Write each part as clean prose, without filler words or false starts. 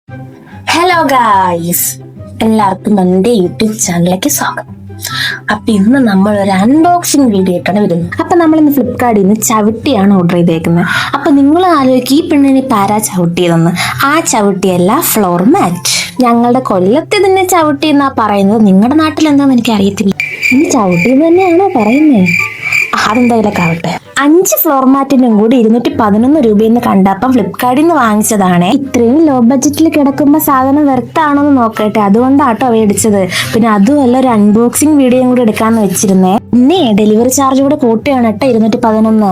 Hello guys, എല്ലാവർക്കും എൻ്റെ YouTube ചാനലിലേക്ക് സ്വാഗതം. അപ്പൊ ഇന്ന് നമ്മൾ ഒരു അൺബോക്സിങ് വീഡിയോ ആയിട്ടാണ് വരുന്നത്. അപ്പൊ നമ്മൾ ഇന്ന് ഫ്ലിപ്കാർട്ടിൽ നിന്ന് ചവിട്ടിയാണ് ഓർഡർ ചെയ്തേക്കുന്നത്. അപ്പൊ നിങ്ങൾ ആലോചിക്കും ഈ പെണ്ണിന് ഇപ്പം ആരാ ചവിട്ടിയതെന്ന്. ആ ചവിട്ടിയല്ല, ഫ്ലോർ മാറ്റ്. ഞങ്ങളുടെ കൊല്ലത്ത് ഇതിനെ ചവിട്ടി എന്നാ പറയുന്നത്. നിങ്ങളുടെ നാട്ടിൽ എന്താന്ന് എനിക്ക് അറിയത്തില്ല. ഈ ചവിട്ടി തന്നെയാണോ പറയുന്നത്? അതെന്തായാലും ആവട്ടെ. 5 ഫ്ലോർ മാറ്റിനും കൂടി 211 രൂപയെന്ന് കണ്ടപ്പം ഫ്ലിപ്കാർട്ടിൽ നിന്ന് വാങ്ങിച്ചതാണ്. ഇത്രയും ലോ ബഡ്ജറ്റിൽ കിടക്കുമ്പോൾ സാധനം വെർത്താണോന്ന് നോക്കട്ടെ, അതുകൊണ്ടാട്ടോ മേടിച്ചത്. പിന്നെ അതുമല്ല, ഒരു അൺബോക്സിങ് വീഡിയോയും കൂടി എടുക്കാന്ന് വെച്ചിരുന്നേ. പിന്നെ ഡെലിവറി ചാർജ് കൂടെ കൂട്ടിയാണ് കേട്ടോ 211.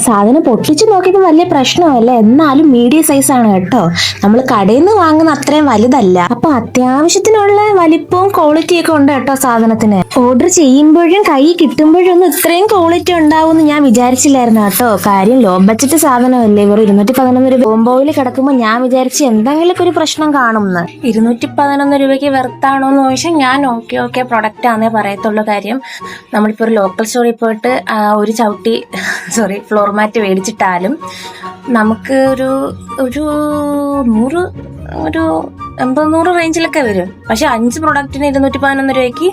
സാധനം പൊട്ടിച്ചു നോക്കിയപ്പോൾ വലിയ പ്രശ്നമല്ല, എന്നാലും മീഡിയം സൈസ് ആണ് കേട്ടോ. നമ്മൾ കടയിൽ നിന്ന് വാങ്ങുന്ന അത്രയും വലുതല്ല. അപ്പൊ അത്യാവശ്യത്തിനുള്ള വലിപ്പവും ക്വാളിറ്റി ഒക്കെ ഉണ്ട് കേട്ടോ സാധനത്തിന്. ഓർഡർ ചെയ്യുമ്പോഴും കൈ കിട്ടുമ്പോഴും ഒന്നും ഇത്രയും ക്വാളിറ്റി ഉണ്ടാവുമെന്ന് ഞാൻ വിചാരിച്ചില്ലായിരുന്നു കേട്ടോ. കാര്യം ലോ ബഡ്ജറ്റ് സാധനമല്ലേ, വെറും 211 രൂപ കോംബോയിൽ കിടക്കുമ്പോൾ ഞാൻ വിചാരിച്ച് എന്തെങ്കിലും ഒരു പ്രശ്നം കാണുമെന്ന്. 211 രൂപയ്ക്ക് വെർത്താണോ എന്ന് ചോദിച്ചാൽ ഞാൻ ഓക്കെ പ്രൊഡക്റ്റ് ആണെന്നേ പറയത്തുള്ളൂ. കാര്യം നമ്മളിപ്പോൾ ഒരു ലോക്കൽ സ്റ്റോറിൽ പോയിട്ട് ഒരു ഫ്ലോർ മാറ്റ് മേടിച്ചിട്ടാലും നമുക്ക് ഒരു 80-100 റേഞ്ചിലൊക്കെ വരും. പക്ഷെ 5 പ്രൊഡക്റ്റിന് 211 രൂപയ്ക്ക്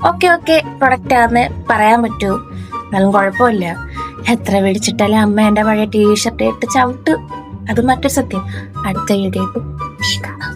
ഓക്കെ പ്രൊഡക്റ്റ് ആണെന്ന് പറയാൻ പറ്റൂ. എന്നാലും കുഴപ്പമില്ല. എത്ര മേടിച്ചിട്ടാലും അമ്മ എൻ്റെ പഴയ ടീഷർട്ട് ഇട്ട് ചവിട്ട്. അത് മറ്റൊരു സത്യം. അടുത്ത വീഡിയോ കാണാം.